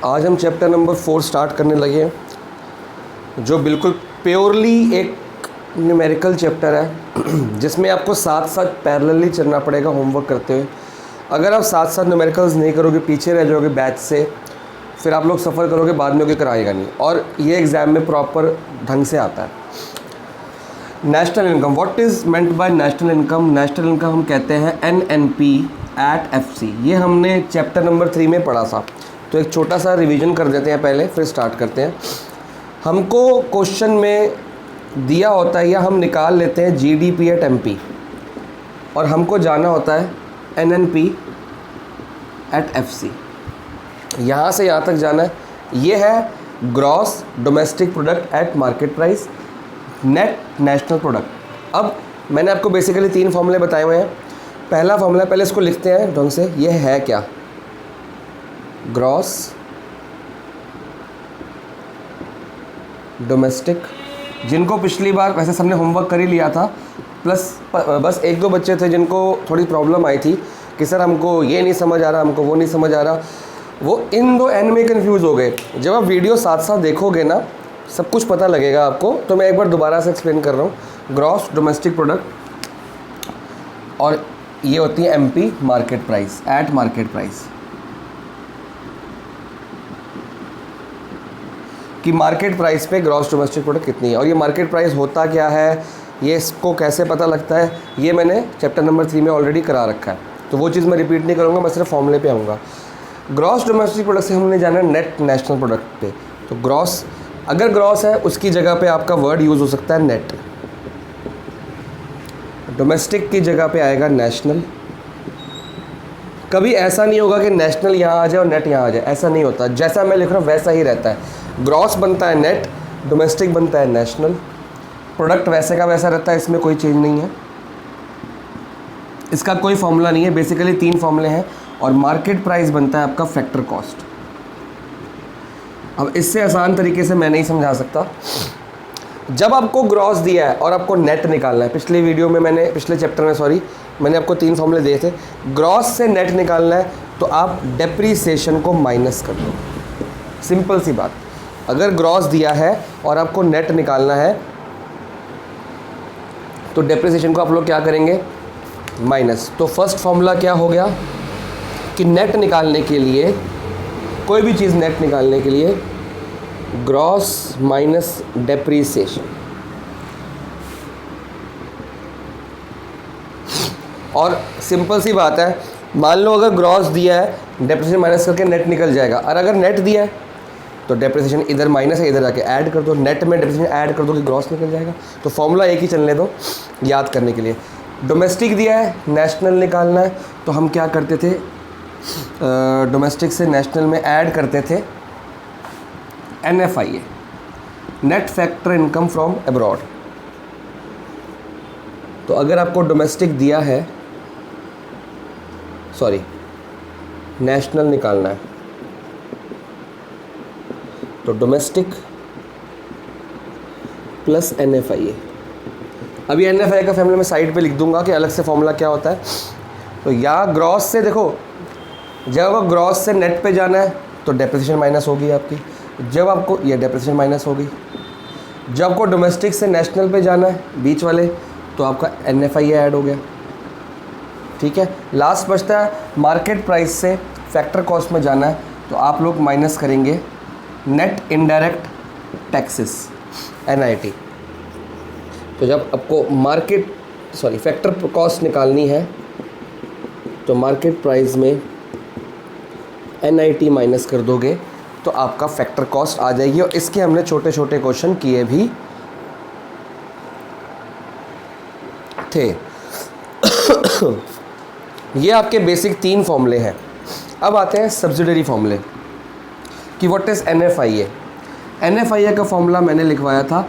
आज हम chapter number 4 start करने लगे हैं, जो बिल्कुल प्योरली एक न्यूमेरिकल चैप्टर है जिसमें आपको साथ साथ पैरेलली चलना पड़ेगा होमवर्क करते हुए। अगर आप साथ साथ न्यूमेरिकल्स नहीं करोगे, पीछे रह जाओगे बैच से, फिर आप लोग सफ़र करोगे, बाद में कोई कराएगा नहीं, और ये एग्ज़ाम में प्रॉपर ढंग से आता है। National income, what is meant by national income? National income हम कहते हैं NNP एट FC। ये हमने चैप्टर नंबर 3 में पढ़ा था, तो एक छोटा सा रिवीजन कर देते हैं पहले, फिर स्टार्ट करते हैं। हमको क्वेश्चन में दिया होता है या हम निकाल लेते हैं GDP एट MP, और हमको जाना होता है NNP एट FC। यहाँ से यहाँ तक जाना है। ये है gross domestic product at market price, net national product. अब मैंने आपको बेसिकली 3 फॉर्मूले बताए हुए हैं। पहला फॉर्मूला, पहले इसको लिखते हैं ढंग से, ये है क्या? ग्रॉस डोमेस्टिक, जिनको पिछली बार वैसे सबने होमवर्क कर ही लिया था, प्लस बस 1-2 बच्चे थे जिनको थोड़ी प्रॉब्लम आई थी कि सर हमको ये नहीं समझ आ रहा, हमको वो नहीं समझ आ रहा, वो इन 2 एन में कंफ्यूज हो गए। जब आप वीडियो साथ साथ देखोगे ना, सब कुछ पता लगेगा आपको। तो मैं एक बार दोबारा से एक्सप्लेन कर रहा हूँ। ग्रॉस डोमेस्टिक प्रोडक्ट, और ये होती है MP market price at market price, कि मार्केट प्राइस पे ग्रॉस डोमेस्टिक प्रोडक्ट कितनी है। और ये मार्केट प्राइस होता क्या है, ये इसको कैसे पता लगता है, ये मैंने चैप्टर नंबर 3 में ऑलरेडी करा रखा है, तो वो चीज़ मैं रिपीट नहीं करूँगा, मैं सिर्फ फॉर्मूले पे आऊँगा। ग्रॉस डोमेस्टिक प्रोडक्ट से हमने जाना नेट नेशनल प्रोडक्ट पे। तो ग्रॉस, अगर ग्रॉस है उसकी जगह पे आपका वर्ड यूज़ हो सकता है नेट, डोमेस्टिक की जगह पे आएगा नेशनल। कभी ऐसा नहीं होगा कि नेशनल यहाँ आ जाए और नेट यहाँ आ जाए, ऐसा नहीं होता। जैसा मैं लिख रहा हूँ वैसा ही रहता है। ग्रॉस बनता है नेट, डोमेस्टिक बनता है नेशनल, प्रोडक्ट वैसे का वैसा रहता है, इसमें कोई चेंज नहीं है, इसका कोई फॉर्मूला नहीं है। बेसिकली 3 फॉर्मूले हैं, और मार्केट प्राइस बनता है आपका फैक्टर कॉस्ट। अब इससे आसान तरीके से मैं नहीं समझा सकता। जब आपको ग्रॉस दिया है और आपको नेट निकालना है, पिछले वीडियो में मैंने, पिछले चैप्टर में सॉरी, मैंने आपको 3 फॉर्मूले दिए थे। ग्रॉस से नेट निकालना है तो आप डेप्रीसिएशन को माइनस कर दो, सिंपल सी बात। अगर ग्रॉस दिया है और आपको नेट निकालना है तो डेप्रीसिएशन को आप लोग क्या करेंगे? माइनस। तो फर्स्ट फॉर्मूला क्या हो गया कि नेट निकालने के लिए, कोई भी चीज़ नेट निकालने के लिए ग्रॉस माइनस डेप्रीसिएशन। और सिंपल सी बात है, मान लो अगर ग्रॉस दिया है, डेप्रीसिएशन माइनस करके नेट निकल जाएगा, और अगर नेट दिया है तो डेप्रीसिएशन इधर माइनस है, इधर जाके ऐड कर दो, नेट में डेप्रीसिएशन ऐड कर दो कि ग्रॉस निकल जाएगा। तो फॉर्मूला एक ही चलने दो याद करने के लिए। डोमेस्टिक दिया है, नेशनल निकालना है, तो हम क्या करते थे? डोमेस्टिक से नेशनल में ऐड करते थे NFIA, net factor income from abroad. तो अगर आपको डोमेस्टिक दिया है, सॉरी नेशनल निकालना है, तो डोमेस्टिक प्लस NFIA। अभी NFIA का फॉर्मूला मैं साइड पे लिख दूंगा कि अलग से फॉर्मूला क्या होता है। तो या ग्रॉस से, देखो जब आपको ग्रॉस से नेट पे जाना है तो डेप्रीसिएशन माइनस होगी आपकी, जब आपको ये डेप्रीसिएशन माइनस होगी। जब आपको डोमेस्टिक से नेशनल पे जाना है बीच वाले, तो आपका NFIA ऐड हो गया, ठीक है। लास्ट बचता है मार्केट प्राइस से फैक्टर कॉस्ट में जाना है, तो आप लोग माइनस करेंगे नेट इनडायरेक्ट टैक्सेस NIT। तो जब आपको फैक्टर कॉस्ट निकालनी है तो मार्केट प्राइस में NIT माइनस कर दोगे तो आपका फैक्टर कॉस्ट आ जाएगी। और इसके हमने छोटे छोटे क्वेश्चन किए भी थे। ये आपके बेसिक 3 फॉर्मूले हैं। अब आते हैं सब्सिडरी फॉर्मूले कि व्हाट इज़ NFIA। NFIA का फॉर्मूला मैंने लिखवाया था,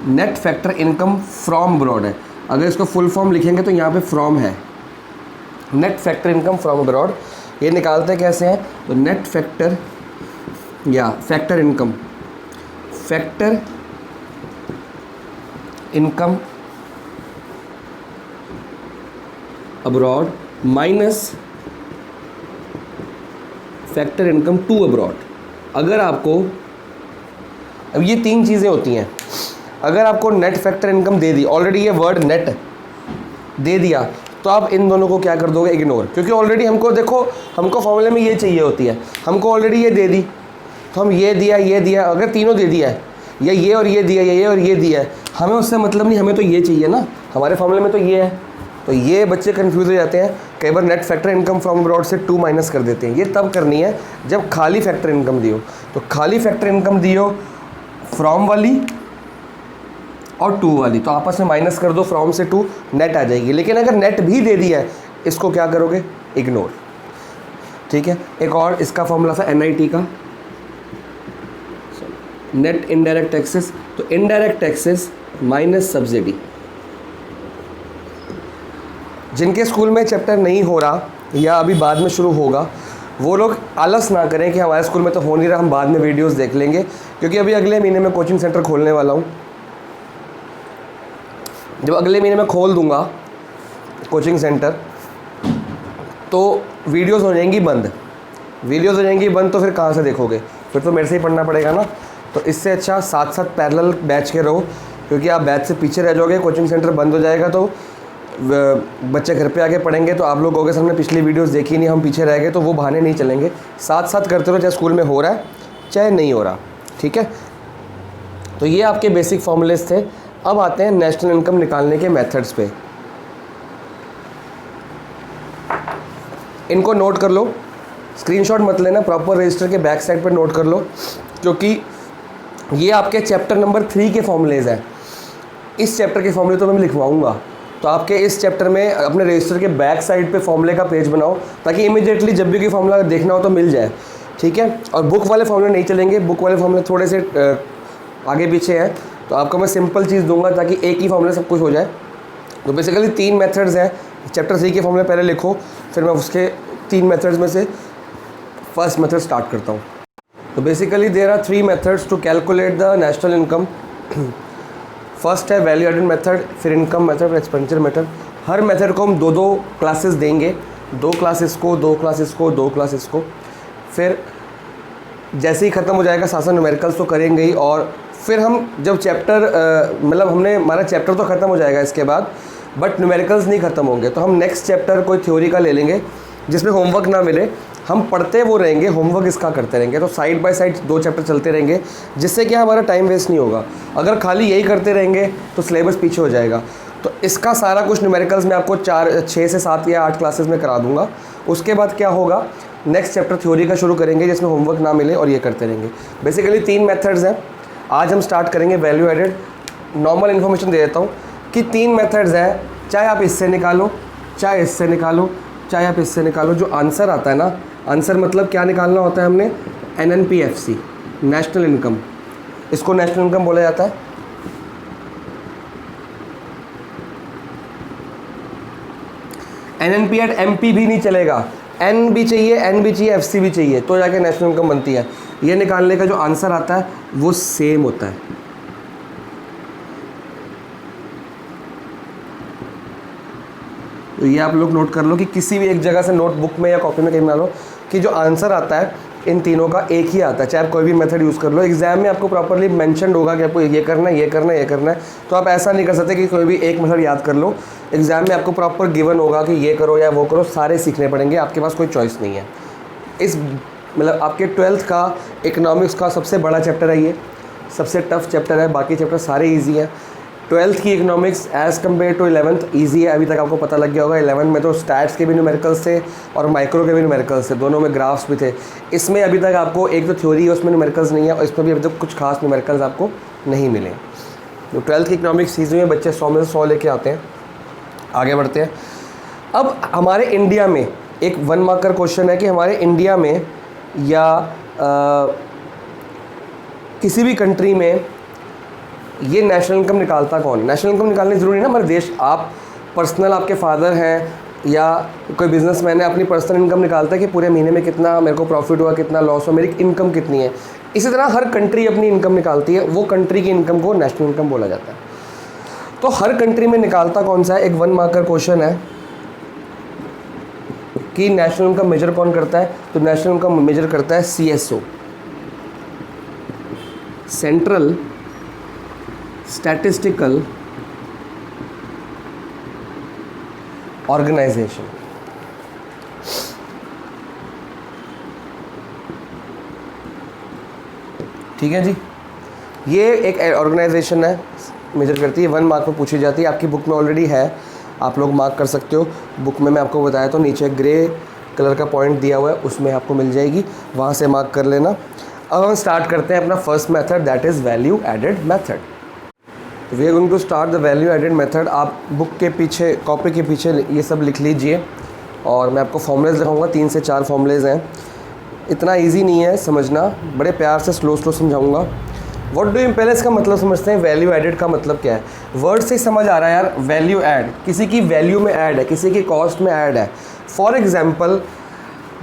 net factor income from abroad है। अगर इसको फुल फॉर्म लिखेंगे तो यहाँ पे फ्रॉम है, net factor income from abroad. ये निकालते कैसे हैं? तो नेट फैक्टर या factor income abroad minus factor income to abroad. अगर आपको, अब ये 3 चीज़ें होती हैं, अगर आपको नेट फैक्टर इनकम दे दी, ऑलरेडी ये वर्ड नेट दे दिया, तो आप इन दोनों को क्या कर दोगे, इग्नोर, क्योंकि ऑलरेडी हमको देखो, हमको फॉर्मूले में ये चाहिए होती है, हमको ऑलरेडी ये दे दी, तो हम ये दिया, अगर तीनों दे दिया है, या ये और ये दिया, या ये और ये दिया है, हमें उससे मतलब नहीं, हमें तो ये चाहिए ना, हमारे फॉर्मूले में तो ये है। तो ये बच्चे कंफ्यूज हो जाते हैं, कई बार net factor income from abroad से 2 माइनस कर देते हैं। ये तब करनी है जब खाली फैक्टर इनकम दियो, तो खाली फैक्टर इनकम दियो फ्रॉम वाली और 2 वाली, तो आपस में माइनस कर दो, फ्रॉम से 2 नेट आ जाएगी। लेकिन अगर नेट भी दे दिया है, इसको क्या करोगे, इग्नोर। ठीक है, एक और इसका फॉर्मूला था NIT का, नेट इनडायरेक्ट टैक्सेस, तो इनडायरेक्ट टैक्सेस माइनस सब्सिडी। जिनके स्कूल में चैप्टर नहीं हो रहा या अभी बाद में शुरू होगा, वो लोग आलस ना करें कि हमारे स्कूल में तो हो नहीं रहा, हम बाद में वीडियोस देख लेंगे, क्योंकि अभी अगले महीने में कोचिंग सेंटर खोलने वाला हूँ। जब अगले महीने में खोल दूंगा कोचिंग सेंटर, तो वीडियोस हो जाएंगी बंद, तो फिर कहाँ से देखोगे, फिर तो मेरे से ही पढ़ना पड़ेगा ना। तो इससे अच्छा साथ साथ पैरेलल बैच के रहो, क्योंकि आप बैच से पीछे रह जाओगे, कोचिंग सेंटर बंद हो जाएगा, तो बच्चे घर पे आके पढ़ेंगे, तो आप लोग कहोगे सर हमने पिछली वीडियोस देखी नहीं, हम पीछे रह गए, तो वो बहाने नहीं चलेंगे। साथ साथ करते रहो, चाहे स्कूल में हो रहा है चाहे नहीं हो रहा। ठीक है, तो ये आपके बेसिक फॉर्मूलेस थे। अब आते हैं नेशनल इनकम निकालने के मेथड्स पे। इनको नोट कर लो, स्क्रीनशॉट मत लेना, प्रॉपर रजिस्टर के बैक साइड पर नोट कर लो, क्योंकि ये आपके चैप्टर नंबर 3 के फॉर्मूलेज हैं। इस चैप्टर के फॉर्मूले तो मैं लिखवाऊंगा, तो आपके इस चैप्टर में अपने रजिस्टर के बैक साइड पे फॉर्मूले का पेज बनाओ, ताकि इमीडिएटली जब भी कोई फॉर्मूला देखना हो तो मिल जाए। ठीक है, और बुक वाले फॉर्मूले नहीं चलेंगे, बुक वाले फॉर्मूले थोड़े से आगे पीछे हैं, तो आपको मैं सिंपल चीज़ दूंगा ताकि एक ही फॉर्मूले सब कुछ हो जाए। तो बेसिकली 3 मेथड्स हैं, चैप्टर 3 के फॉर्मूले पहले लिखो, फिर मैं उसके 3 मेथड्स में से फर्स्ट मेथड स्टार्ट करता हूँ। तो basically there are 3 methods to calculate the national income. First है वैल्यू एडेड मेथड, फिर इनकम मेथड, फिर एक्सपेंडिचर मेथड। हर मेथड को हम 2-2 क्लासेस देंगे, 2 क्लासेस को। फिर जैसे ही ख़त्म हो जाएगा सासन न्यूमेरिकल्स तो करेंगे ही, और फिर हम जब चैप्टर मतलब हमारा चैप्टर तो ख़त्म हो जाएगा इसके बाद, बट न्यूमेरिकल्स नहीं ख़त्म होंगे, तो हम नेक्स्ट चैप्टर कोई थ्योरी का ले लेंगे जिसमें होमवर्क ना मिले, हम पढ़ते वो रहेंगे, होमवर्क इसका करते रहेंगे। तो साइड बाय साइड 2 चैप्टर चलते रहेंगे, जिससे कि हमारा टाइम वेस्ट नहीं होगा। अगर खाली यही करते रहेंगे तो सिलेबस पीछे हो जाएगा। तो इसका सारा कुछ न्यूमेरिकल्स मैं आपको 6 से 7 या 8 क्लासेस में करा दूंगा। उसके बाद क्या होगा, नेक्स्ट चैप्टर थ्योरी का शुरू करेंगे जिसमें होमवर्क ना मिले, और ये करते रहेंगे। बेसिकली 3 मेथड्स हैं। आज हम स्टार्ट करेंगे वैल्यू एडेड। नॉर्मल इन्फॉर्मेशन दे देता हूँ कि 3 मेथड्स हैं, चाहे आप इससे निकालो, चाहे इससे निकालो, चाहे आप इससे निकालो। जो आंसर आता है ना, आंसर मतलब क्या निकालना होता है हमने, NNPFC, नेशनल इनकम। इसको नेशनल इनकम बोला जाता है। NNP एट MP भी नहीं चलेगा, N भी चाहिए, N भी चाहिए, FC भी चाहिए, तो जाके नेशनल इनकम बनती है। ये निकालने का जो आंसर आता है वो सेम होता है। तो ये आप लोग नोट कर लो कि किसी भी एक जगह से नोटबुक में या कॉपी में कहीं बना लो कि जो आंसर आता है इन तीनों का एक ही आता है, चाहे आप कोई भी मेथड यूज़ कर लो। एग्जाम में आपको प्रॉपरली मेंशन्ड होगा कि आपको ये करना है, ये करना है, ये करना है। तो आप ऐसा नहीं कर सकते कि कोई भी एक मेथड याद कर लो। एग्जाम में आपको प्रॉपर गिवन होगा कि ये करो या वो करो, सारे सीखने पड़ेंगे, आपके पास कोई चॉइस नहीं है। इस मतलब आपके 12th का इकोनॉमिक्स का सबसे बड़ा चैप्टर है, ये सबसे टफ चैप्टर है, बाकी चैप्टर सारे ईजी हैं। 12th की economics as compare to 11th easy है, अभी तक आपको पता लग गया होगा। 11 में तो स्टैट्स के भी न्यूमेरिकल्स थे और माइक्रो के भी न्यूमेरिकल्स थे, दोनों में ग्राफ्स भी थे। इसमें अभी तक आपको एक तो थ्योरी है, उसमें न्यूमेरिकल्स नहीं है, और इसमें भी अभी तक कुछ खास न्यूमेरिकल्स आपको नहीं मिले। तो 12th की इकोनॉमिक्स ईजी में बच्चे 100 में से 100 लेके आते हैं। आगे बढ़ते हैं। अब हमारे इंडिया में एक 1 मार्कर क्वेश्चन है कि हमारे इंडिया में या किसी भी कंट्री में ये नेशनल इनकम निकालता कौन? नेशनल इनकम निकालनी ज़रूरी ना हमारे देश, आप पर्सनल, आपके फादर हैं या कोई बिजनेसमैन है, अपनी पर्सनल इनकम निकालता है कि पूरे महीने में कितना मेरे को प्रॉफिट हुआ, कितना लॉस हुआ, मेरी इनकम कितनी है। इसी तरह हर कंट्री अपनी इनकम निकालती है, वो कंट्री की इनकम को नेशनल इनकम बोला जाता है। तो हर कंट्री में निकालता कौन सा है, एक 1 मार्कर क्वेश्चन है कि नेशनल इनकम मेजर कौन करता है। तो नेशनल इनकम मेजर करता है CSO, सेंट्रल स्टैटिस्टिकल ऑर्गेनाइजेशन। ठीक है जी, ये एक ऑर्गेनाइजेशन है, मेजर करती है, 1 मार्क में पूछी जाती है, आपकी बुक में ऑलरेडी है, आप लोग मार्क कर सकते हो। बुक में मैं आपको बताया तो नीचे ग्रे कलर का पॉइंट दिया हुआ है, उसमें आपको मिल जाएगी, वहाँ से मार्क कर लेना। अब हम स्टार्ट करते हैं अपना first method, that is value added method. We are going to start the value added method. आप बुक के पीछे, कॉपी के पीछे ये सब लिख लीजिए और मैं आपको फॉर्मूलेज दिखाऊंगा, 3 से 4 फॉर्मूलेज हैं। इतना इजी नहीं है समझना, बड़े प्यार से स्लो समझाऊंगा। व्हाट डू यू, पहले इसका मतलब समझते हैं। वैल्यू एडेड का मतलब क्या है, वर्ड से समझ आ रहा है यार। वैल्यू ऐड किसी की वैल्यू में ऐड है, किसी की कॉस्ट में ऐड है। फॉर एग्जांपल,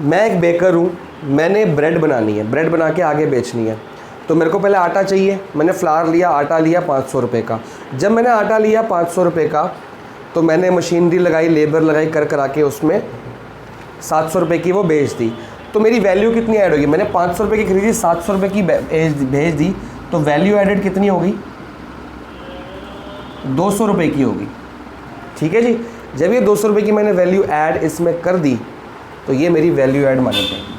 मैं एक बेकर हूँ, मैंने ब्रेड बनानी है, ब्रेड बना के आगे बेचनी है, तो मेरे को पहले आटा चाहिए। मैंने फ्लावर लिया, आटा लिया 500 रुपये का। जब मैंने आटा लिया 500 रुपये का, तो मैंने मशीनरी लगाई, लेबर लगाई, करा के उसमें 700 रुपये की वो बेच दी। तो मेरी वैल्यू कितनी ऐड होगी, मैंने 500 रुपये की खरीदी, 700 रुपये की भेज दी, तो वैल्यू एडेड कितनी होगी, 200 रुपये की होगी। ठीक है जी, जब ये 200 रुपये की मैंने वैल्यू ऐड इसमें कर दी, तो ये मेरी वैल्यू ऐड मानी जाएगी।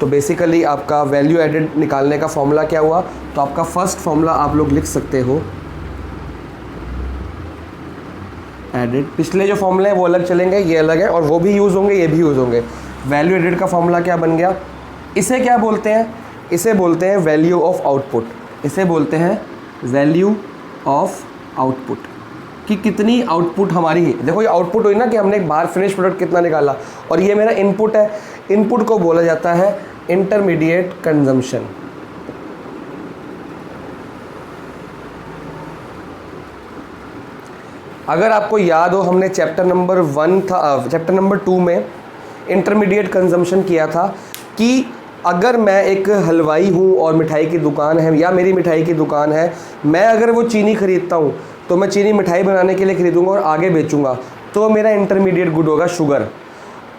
तो बेसिकली आपका वैल्यू एडेड निकालने का फॉर्मूला क्या हुआ, तो आपका फर्स्ट फॉर्मूला आप लोग लिख सकते हो एडेड। पिछले जो फॉर्मूले हैं वो अलग चलेंगे, ये अलग है, और वो भी यूज़ होंगे, ये भी यूज़ होंगे। वैल्यू एडेड का फॉर्मूला क्या बन गया, इसे क्या बोलते हैं, इसे बोलते हैं वैल्यू ऑफ आउटपुट। इसे बोलते हैं वैल्यू ऑफ आउटपुट, कि कितनी आउटपुट हमारी है। देखो ये आउटपुट हुई ना, कि हमने एक बाहर फिनिश प्रोडक्ट कितना निकाला, और ये मेरा इनपुट है। इनपुट को बोला जाता है इंटरमीडिएट कंजम्पशन। अगर आपको याद हो, हमने चैप्टर नंबर 1 था, चैप्टर नंबर 2 में इंटरमीडिएट कंजम्पशन किया था, कि अगर मैं एक हलवाई हूँ और मिठाई की दुकान है, या मेरी मिठाई की दुकान है, मैं अगर वो चीनी खरीदता हूँ, तो मैं चीनी मिठाई बनाने के लिए खरीदूंगा और आगे बेचूंगा, तो मेरा इंटरमीडिएट गुड होगा शुगर।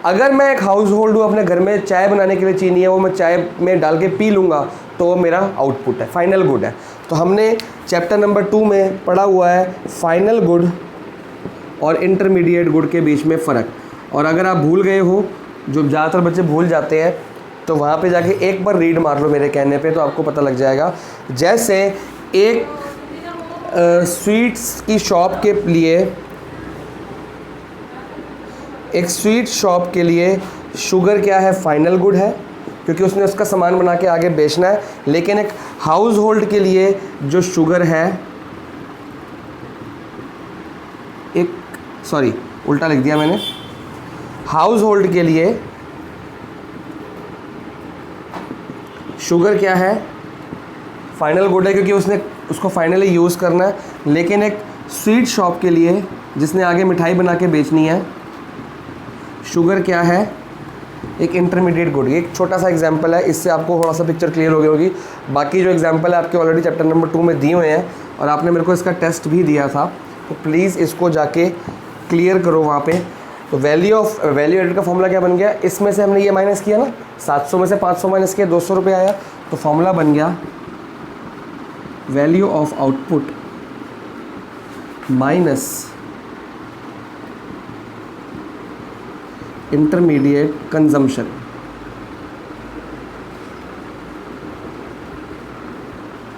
अगर मैं एक हाउस होल्ड हूँ, अपने घर में चाय बनाने के लिए चीनी है, वो मैं चाय में डाल के पी लूँगा, तो वो मेरा आउटपुट है, फाइनल गुड है। तो हमने चैप्टर नंबर 2 में पढ़ा हुआ है फाइनल गुड और इंटरमीडिएट गुड के बीच में फ़र्क। और अगर आप भूल गए हो, जो ज़्यादातर बच्चे भूल जाते हैं, तो वहाँ पे जाके एक बार रीड मार लो मेरे कहने पे, तो आपको पता लग जाएगा। जैसे एक स्वीट्स की शॉप के लिए, एक स्वीट शॉप के लिए शुगर क्या है, फाइनल गुड है, क्योंकि उसने उसका सामान बना के आगे बेचना है। लेकिन एक हाउस होल्ड के लिए जो शुगर है, एक सॉरी उल्टा लिख दिया मैंने, हाउस होल्ड के लिए शुगर क्या है, फाइनल गुड है, क्योंकि उसने उसको फाइनली यूज़ करना है। लेकिन एक स्वीट शॉप के लिए, जिसने आगे मिठाई बना के बेचनी है, शुगर क्या है, एक इंटरमीडिएट गुड। एक छोटा सा एग्जांपल है, इससे आपको थोड़ा सा पिक्चर क्लियर हो गई होगी। बाकी जो एग्जांपल है आपके ऑलरेडी चैप्टर नंबर 2 में दिए हुए हैं, और आपने मेरे को इसका टेस्ट भी दिया था, तो प्लीज़ इसको जाके क्लियर करो वहाँ पे। तो वैल्यू एडेड का फॉर्मूला क्या बन गया, इसमें से हमने ये माइनस किया ना, 700 में से 500 माइनस किया, 200 रुपये आया, तो फॉर्मूला बन गया value of output minus intermediate consumption.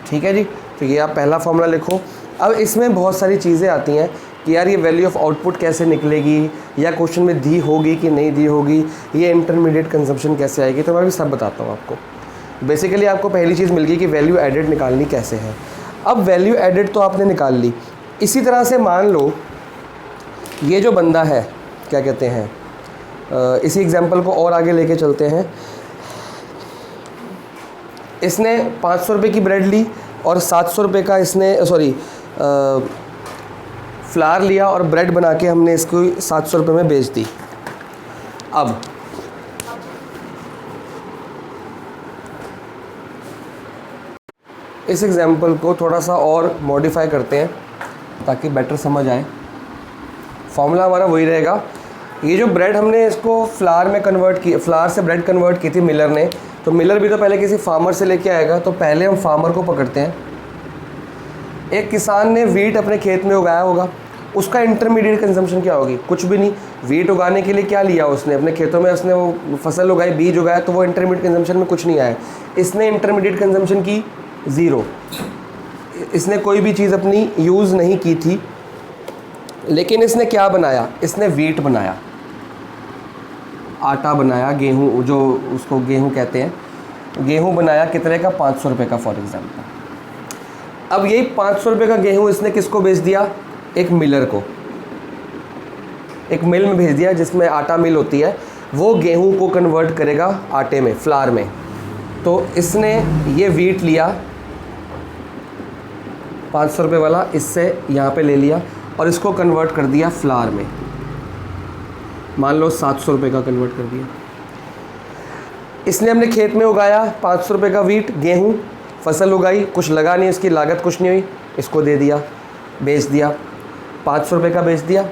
ठीक है जी, तो ये आप पहला फॉर्मूला लिखो। अब इसमें बहुत सारी चीज़ें आती हैं कि यार ये वैल्यू ऑफ आउटपुट कैसे निकलेगी, या क्वेश्चन में दी होगी कि नहीं दी होगी, ये इंटरमीडिएट कंजम्पशन कैसे आएगी, तो मैं भी सब बताता हूँ आपको। बेसिकली आपको पहली चीज़ मिल गई कि वैल्यू एडेड निकालनी कैसे है। अब वैल्यू एडेड तो आपने निकाल ली। इसी तरह से मान लो ये जो बंदा है, क्या कहते हैं, इसी एग्जांपल को और आगे लेके चलते हैं। इसने 500 रुपये की ब्रेड ली और 700 रुपये का इसने फ्लावर लिया और ब्रेड बना के हमने इसको 700 रुपये में बेच दी। अब इस एग्जांपल को थोड़ा सा और मॉडिफाई करते हैं ताकि बेटर समझ आए। फॉर्मूला हमारा वही रहेगा। ये जो ब्रेड हमने इसको फ्लावर में कन्वर्ट की, फ्लावर से ब्रेड कन्वर्ट की थी मिलर ने, तो मिलर भी तो पहले किसी फार्मर से लेके आएगा, तो पहले हम फार्मर को पकड़ते हैं। एक किसान ने वीट अपने खेत में उगाया होगा, उसका इंटरमीडिएट कंजम्पशन क्या होगी? कुछ भी नहीं। वीट उगाने के लिए क्या लिया उसने? अपने खेतों में उसने वो फसल उगाई, बीज उगाया, तो वो इंटरमीडिएट कंजम्पशन में कुछ नहीं आया। इसने इंटरमीडिएट कंजम्पशन की 0, इसने कोई भी चीज़ अपनी यूज़ नहीं की थी। लेकिन इसने क्या बनाया? इसने वीट बनाया, आटा बनाया, गेहूँ, जो उसको गेहूँ कहते हैं, गेहूँ बनाया। कितने का? 500 रुपये का फॉर एग्ज़ाम्पल। अब यही 500 रुपये का गेहूँ इसने किसको बेच दिया? एक मिलर को, एक मिल में भेज दिया जिसमें आटा मिल होती है। वो गेहूं को कन्वर्ट करेगा आटे में, फ्लार में। तो इसने ये वीट लिया 500 रुपये वाला, इससे यहाँ पे ले लिया और इसको कन्वर्ट कर दिया फ्लार में, मान लो 700 रुपये का कन्वर्ट कर दिया। इसने अपने खेत में उगाया 500 रुपये का वीट, गेहूँ, फसल उगाई, कुछ लगा नहीं, इसकी लागत कुछ नहीं हुई, इसको दे दिया, बेच दिया, 500 रुपये का बेच दिया।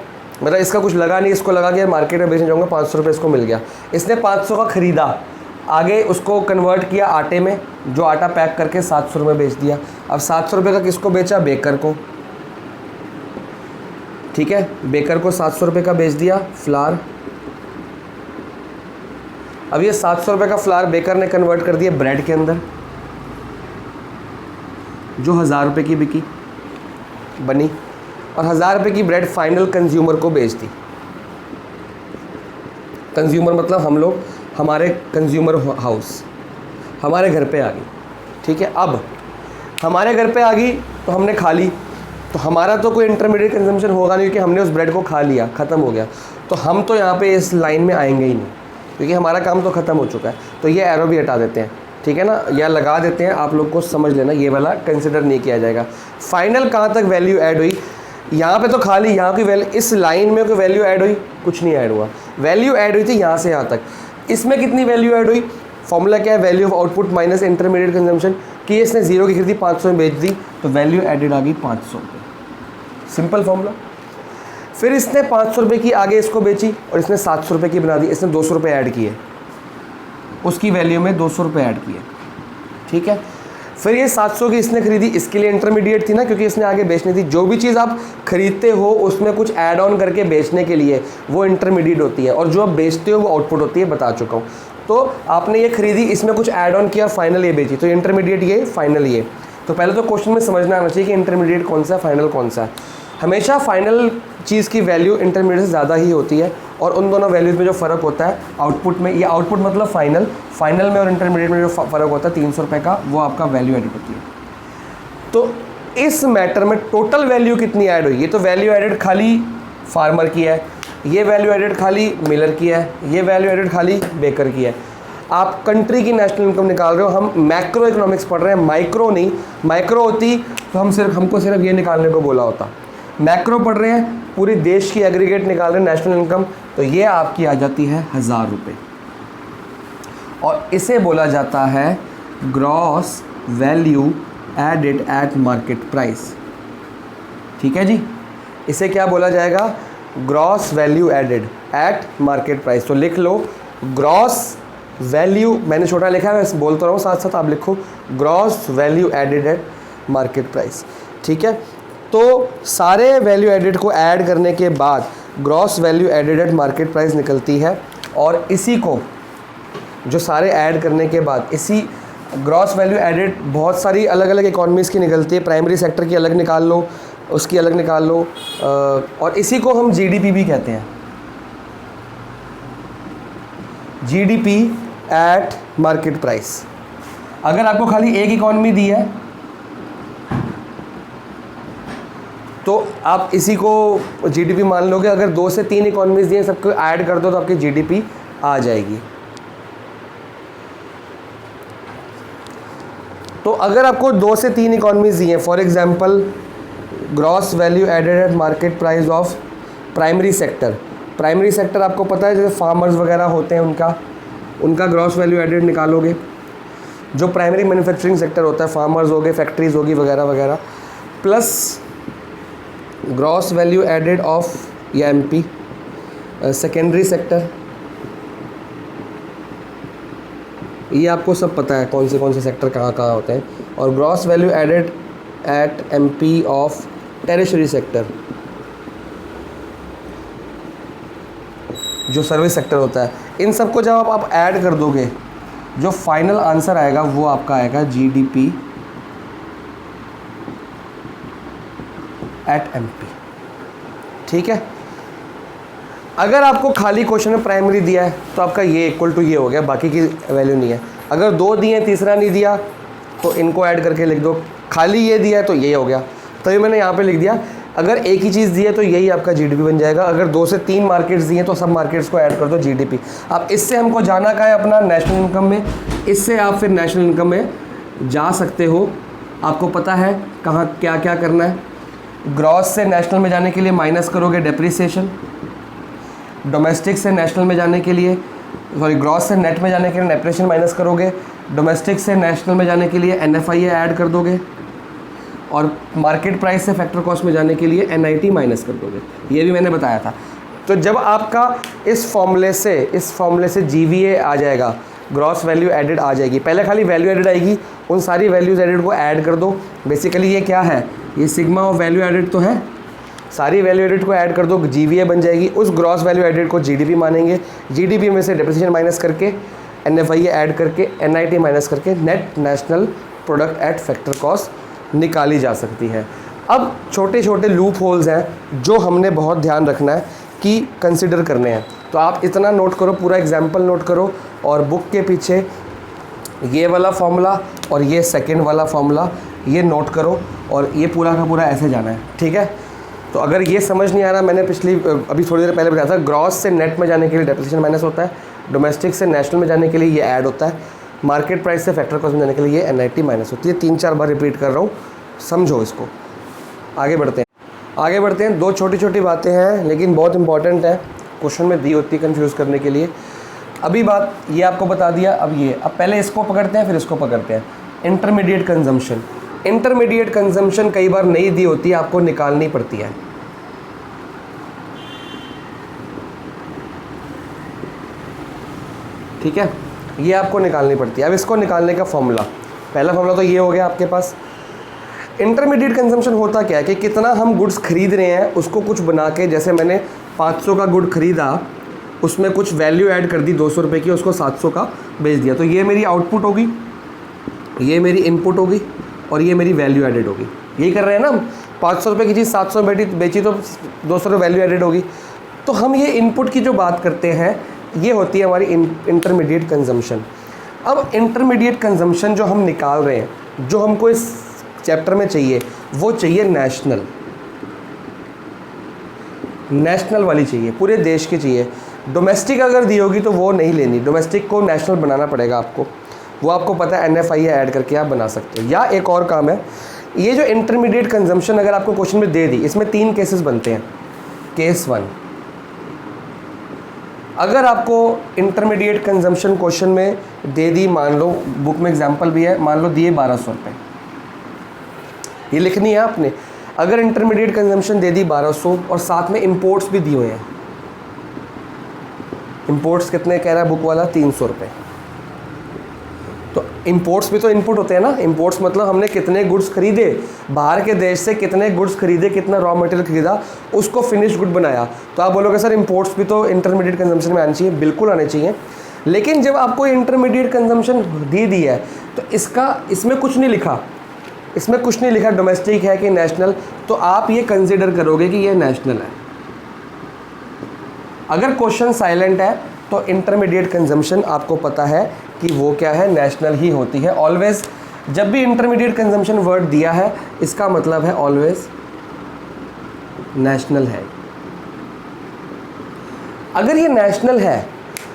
मतलब इसका कुछ लगा नहीं, इसको लगा के मार्केट में बेचने जाऊँगा, 500 रुपये इसको मिल गया। इसने 500 का ख़रीदा, आगे उसको कन्वर्ट किया आटे में, जो आटा पैक करके 700 रुपये बेच दिया। अब 700 रुपये का किसको बेचा? बेकर को। ठीक है, बेकर को 700 रुपये का बेच दिया फ्लार। अब ये 700 रुपये का फ्लार बेकर ने कन्वर्ट कर दिया ब्रेड के अंदर, जो 1000 रुपये की बिकी बनी, और 1000 रुपये की ब्रेड फाइनल कंज्यूमर को बेच दी। कंज्यूमर मतलब हम लोग, हमारे कंज्यूमर हाउस हमारे घर पे आ गई। ठीक है, अब हमारे घर पे आ गई तो हमने खा ली, तो हमारा तो कोई इंटरमीडिएट कंजम्पशन होगा नहीं, क्योंकि हमने उस ब्रेड को खा लिया, ख़त्म हो गया। तो हम तो यहाँ पे इस लाइन में आएंगे ही नहीं, क्योंकि हमारा काम तो ख़त्म हो चुका है। तो ये एरो भी हटा देते हैं, ठीक है ना, या लगा देते हैं, आप लोग को समझ लेना, ये वाला कंसिडर नहीं किया जाएगा। फाइनल कहाँ तक वैल्यू ऐड हुई? यहाँ पे तो खाली यहाँ की वैल्यू, इस लाइन में कोई वैल्यू ऐड हुई? कुछ नहीं ऐड हुआ। वैल्यू ऐड हुई थी यहाँ से यहाँ तक। इसमें कितनी वैल्यू ऐड हुई? फॉर्मूला क्या है? Value of output minus intermediate consumption. कि इसने 0 की खरीदी, 500 में बेच दी, तो वैल्यू एडेड आ गई 500 रुपये। Simple formula. फिर इसने 500 रुपये की आगे इसको बेची और इसने 700 रुपये की बना दी, इसने 200 रुपये ऐड किए, उसकी वैल्यू में 200 रुपये ऐड किए। ठीक है, फिर ये 700 की इसने खरीदी, इसके लिए इंटरमीडिएट थी ना, क्योंकि इसने आगे बेचनी थी। जो भी चीज़ आप खरीदते हो उसमें कुछ ऐड ऑन करके बेचने के लिए, वो इंटरमीडिएट होती है, और जो आप बेचते हो वो आउटपुट होती है, बता चुका हूँ। तो आपने ये खरीदी, इसमें कुछ ऐड ऑन किया, फाइनल ये बेची, तो इंटरमीडिएट ये, फाइनल ये। तो पहले तो क्वेश्चन में समझना आना चाहिए कि इंटरमीडिएट कौन सा है, फाइनल कौन सा है। हमेशा फाइनल चीज़ की वैल्यू इंटरमीडिएट से ज़्यादा ही होती है, और उन दोनों वैल्यूज़ में जो फ़र्क होता है आउटपुट में, ये आउटपुट मतलब फाइनल, फाइनल में और इंटरमीडिएट में जो फ़र्क होता है 300 रुपये का, वो आपका वैल्यू एडिड होती है। तो इस मैटर में टोटल वैल्यू कितनी ऐड हुई? ये तो वैल्यू एडिड खाली फार्मर की है, ये वैल्यू एडिड खाली मिलर की है, ये वैल्यू एडिड खाली बेकर की है। आप कंट्री की नेशनल इनकम निकाल रहे हो, हम मैक्रो इकोनॉमिक्स पढ़ रहे हैं, माइक्रो नहीं। माइक्रो होती तो हमको सिर्फ ये निकालने को बोला होता। मैक्रो पढ़ रहे हैं, पूरे देश की एग्रीगेट निकाल रहे हैं नेशनल इनकम, तो ये आपकी आ जाती है 1000 रुपये, और इसे बोला जाता है gross value added at market price. ठीक है जी, इसे क्या बोला जाएगा? Gross value added at market price. तो लिख लो ग्रॉस वैल्यू, मैंने छोटा लिखा है, मैं बोलता रहा हूँ साथ साथ, आप लिखो gross value added at market price. ठीक है, तो सारे वैल्यू एडेड को ऐड करने के बाद gross value added at market price निकलती है, और इसी को, जो सारे ऐड करने के बाद, इसी ग्रॉस वैल्यू एडेड बहुत सारी अलग अलग इकोनॉमीज़ की निकलती है। प्राइमरी सेक्टर की अलग निकाल लो, उसकी अलग निकाल लो, और इसी को हम जीडीपी भी कहते हैं, जीडीपी एट मार्केट प्राइस। अगर आपको खाली एक इकोनॉमी दी है तो आप इसी को जीडीपी मान लोगे। अगर 2 से 3 इकोनॉमीज़ दी हैं, सबको ऐड कर दो तो आपकी जीडीपी आ जाएगी। तो अगर आपको 2 से 3 इकोनॉमीज़ दी हैं, for example gross value added at market price of primary sector. Primary sector आपको पता है, जैसे फार्मर्स वगैरह होते हैं, उनका ग्रॉस वैल्यू एडेड निकालोगे। जो प्राइमरी मैन्युफैक्चरिंग सेक्टर होता है, फार्मर्स हो गए, फैक्ट्रीज होगी वगैरह वगैरह, plus gross value added of या एमपी सेकेंडरी सेक्टर, ये आपको सब पता है कौन से सेक्टर कहाँ कहाँ होते हैं। और gross value added at MP of tertiary sector, जो सर्विस सेक्टर होता है, इन सबको जब आप ऐड कर दोगे, जो फाइनल आंसर आएगा वो आपका आएगा जीडीपी एट एमपी। ठीक है। अगर आपको खाली क्वेश्चन में प्राइमरी दिया है तो आपका ये इक्वल टू ये हो गया, बाकी की वैल्यू नहीं है। अगर 2 दिए तीसरा नहीं दिया तो इनको ऐड करके लिख दो। खाली ये दिया है तो ये हो गया, तभी मैंने यहाँ पे लिख दिया। अगर एक ही चीज़ दी है तो यही आपका जीडीपी बन जाएगा। अगर 2 से 3 मार्केट्स दिए तो सब मार्केट्स को ऐड कर दो जीडीपी। अब इससे हमको जाना का है अपना नेशनल इनकम में, इससे आप फिर नेशनल इनकम में जा सकते हो। आपको पता है कहाँ क्या क्या करना है। ग्रॉस से नेशनल में जाने के लिए माइनस करोगे डेप्रिसिएशन, डोमेस्टिक से नेशनल में जाने के लिए ग्रॉस से नेट में जाने के लिए डेप्रिसिएशन माइनस करोगे, डोमेस्टिक से नेशनल में जाने के लिए एनएफआईए ऐड कर दोगे, और मार्केट प्राइस से फैक्टर कॉस्ट में जाने के लिए एनआईटी माइनस कर दोगे। ये भी मैंने बताया था। तो जब आपका इस फॉर्मूले से जीवीए आ जाएगा, ग्रॉस वैल्यू एडेड आ जाएगी। पहले खाली वैल्यू एडेड आएगी, उन सारी वैल्यूज एडेड को ऐड कर दो। बेसिकली ये क्या है, ये सिग्मा ऑफ वैल्यू एडेड तो है, सारी वैल्यू एडेड को ऐड कर दो, जीवीए बन जाएगी। उस ग्रॉस वैल्यू एडेड को जीडीपी मानेंगे, जीडीपी में से डेप्रिसिएशन माइनस करके एनएफआईए ऐड करके एनआईटी माइनस करके net national product at factor cost निकाली जा सकती है। अब छोटे छोटे लूप होल्स हैं जो हमने बहुत ध्यान रखना है कि कंसिडर करने हैं। तो आप इतना नोट करो, पूरा एग्जाम्पल नोट करो, और बुक के पीछे ये वाला फॉर्मूला और ये सेकंड वाला फॉर्मूला ये नोट करो, और ये पूरा का पूरा ऐसे जाना है। ठीक है। तो अगर ये समझ नहीं आ रहा, मैंने अभी थोड़ी देर पहले बताया था, ग्रॉस से नेट में जाने के लिए डेप्रिसिएशन माइनस होता है, डोमेस्टिक से नेशनल में जाने के लिए ये ऐड होता है, मार्केट प्राइस से फैक्टर कॉस्ट में जाने के लिए ये एनआईटी माइनस होती है। 3-4 बार रिपीट कर रहा हूँ, समझो इसको। आगे बढ़ते हैं। 2 छोटी छोटी बातें हैं लेकिन बहुत इंपॉर्टेंट है, क्वेश्चन में दी होती है कन्फ्यूज़ करने के लिए। अभी बात ये आपको बता दिया। अब पहले इसको पकड़ते हैं फिर इसको पकड़ते हैं। इंटरमीडिएट कंजम्पशन कई बार नहीं दी होती है, आपको निकालनी पड़ती है। ठीक है, ये आपको निकालनी पड़ती है। अब इसको निकालने का फॉर्मूला, पहला फॉर्मूला तो ये हो गया आपके पास। इंटरमीडिएट कंजम्पशन होता क्या है कि कितना हम गुड्स खरीद रहे हैं उसको कुछ बना के, जैसे मैंने 500 का गुड खरीदा, उसमें कुछ वैल्यू ऐड कर दी 200 रुपये की, उसको 700 का बेच दिया, तो ये मेरी आउटपुट होगी, ये मेरी इनपुट होगी, और ये मेरी वैल्यू एडेड होगी। यही कर रहे हैं ना हम। 500 रुपये की चीज़ 700 बेची तो 200 रुपये वैल्यू एडेड होगी। तो हम ये इनपुट की जो बात करते हैं ये होती है हमारी इंटरमीडिएट कंजम्पशन। अब इंटरमीडिएट कंजम्पशन जो हम निकाल रहे हैं, जो हमको इस चैप्टर में चाहिए, वो चाहिए नेशनल वाली चाहिए, पूरे देश की चाहिए। डोमेस्टिक अगर दी होगी तो वो नहीं लेनी, डोमेस्टिक को नेशनल बनाना पड़ेगा आपको, वो आपको पता है, एनएफआईए ऐड करके आप बना सकते हो। या एक और काम है, ये जो इंटरमीडिएट कंजम्पशन अगर आपको क्वेश्चन में दे दी, इसमें 3 केसेस बनते हैं। केस 1, अगर आपको इंटरमीडिएट कंजम्पशन क्वेश्चन में दे दी, मान लो बुक में एग्जांपल भी है, मान लो दिए 1200 रुपये, ये लिखनी है आपने। अगर इंटरमीडिएट कंजम्पशन दे दी 1200 और साथ में इंपोर्ट्स भी दिए हुए हैं, इंपोर्ट्स कितने कह रहा है बुक वाला, 300 रुपये। तो इंपोर्ट्स भी तो इनपुट होते हैं ना। इंपोर्ट्स मतलब हमने कितने गुड्स खरीदे, बाहर के देश से कितने गुड्स खरीदे, कितना रॉ मटेरियल खरीदा, उसको फिनिश गुड बनाया। तो आप बोलोगे सर इंपोर्ट्स भी तो इंटरमीडिएट कंजम्पशन में आनी चाहिए, बिल्कुल आने चाहिए। लेकिन जब आपको इंटरमीडिएट कंजम्पशन दी है तो इसमें कुछ नहीं लिखा, डोमेस्टिक है कि नेशनल, तो आप ये कंसिडर करोगे कि ये नेशनल है। अगर क्वेश्चन साइलेंट है तो इंटरमीडिएट कंजम्पशन आपको पता है कि वो क्या है, नेशनल ही होती है ऑलवेज। जब भी इंटरमीडिएट कंजम्पशन वर्ड दिया है इसका मतलब है ऑलवेज नेशनल है। अगर ये नेशनल है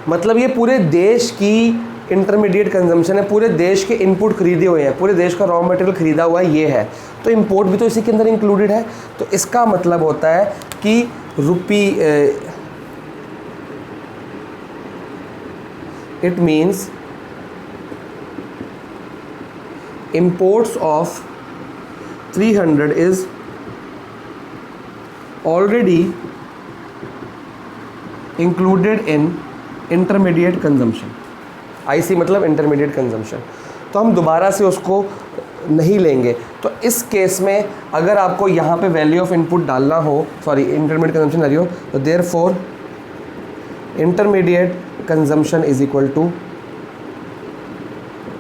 मतलब ये पूरे देश की इंटरमीडिएट कंजम्पशन है, पूरे देश के इनपुट खरीदे हुए हैं, पूरे देश का रॉ मटेरियल खरीदा हुआ है, ये है, तो इंपोर्ट भी तो इसी के अंदर इंक्लूडेड है। तो इसका मतलब होता है कि it means imports of 300 is already included in intermediate consumption। IC मतलब इंटरमीडिएट कंजम्पशन, तो हम दोबारा से उसको नहीं लेंगे। तो इस केस में अगर आपको यहाँ पे वैल्यू ऑफ इनपुट डालना हो, सॉरी इंटरमीडिएट कंजम्पशन आ रही हो, तो therefore intermediate consumption is equal to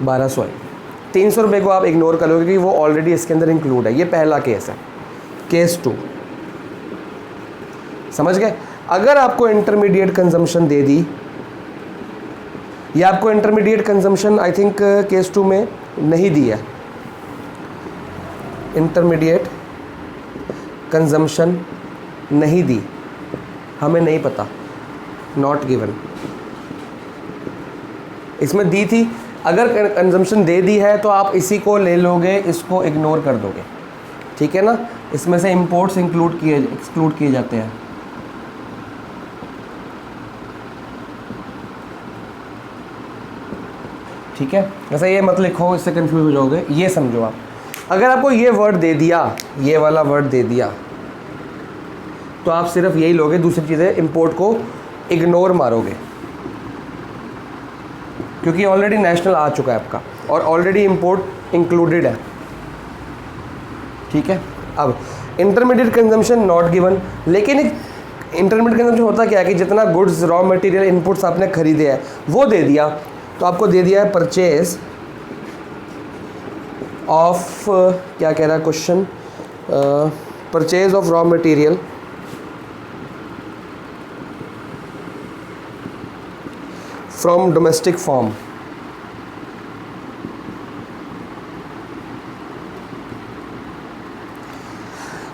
1200 है। 300 रुपये को आप इग्नोर करोगे क्योंकि वो ऑलरेडी इसके अंदर इंक्लूड है। ये पहला केस है, केस 2। समझ गए? अगर आपको इंटरमीडिएट कंजम्पशन दे दी, या आपको intermediate consumption I think case 2 में नहीं दी है, इंटरमीडिएट कंजम्पशन नहीं दी, हमें नहीं पता, नॉट गिवन। इसमें दी थी, अगर कंजम्पशन दे दी है तो आप इसी को ले लोगे, इसको इग्नोर कर दोगे, ठीक है ना। इसमें से इंपोर्ट्स एक्सक्लूड किए जाते हैं। ठीक है, वैसा ये मत लिखो, इससे कंफ्यूज हो जाओगे। ये समझो आप, अगर आपको ये वर्ड दे दिया, ये वाला वर्ड दे दिया, तो आप सिर्फ यही लोगे, दूसरी चीज़ें इंपोर्ट को इग्नोर मारोगे, क्योंकि ऑलरेडी नेशनल आ चुका है आपका और ऑलरेडी इंपोर्ट इंक्लूडेड है। ठीक है, अब इंटरमीडिएट कंजम्पशन नॉट गिवन, लेकिन इंटरमीडिएट कंजम्पशन होता क्या है कि जितना गुड्स रॉ मटेरियल इनपुट्स आपने खरीदे हैं वो दे दिया, तो आपको दे दिया है परचेज ऑफ, क्या कह रहा है question, purchase of raw material from domestic form.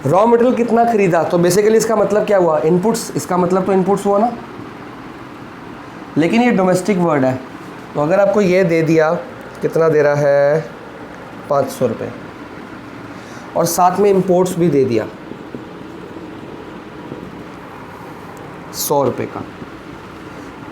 Raw material कितना खरीदा, तो बेसिकली इसका मतलब क्या हुआ, इनपुट्स, इसका मतलब तो इनपुट्स हुआ ना, लेकिन ये डोमेस्टिक वर्ड है। तो अगर आपको ये दे दिया, कितना दे रहा है, 500 रुपये, और साथ में इंपोर्ट्स भी दे दिया 100 रुपये का,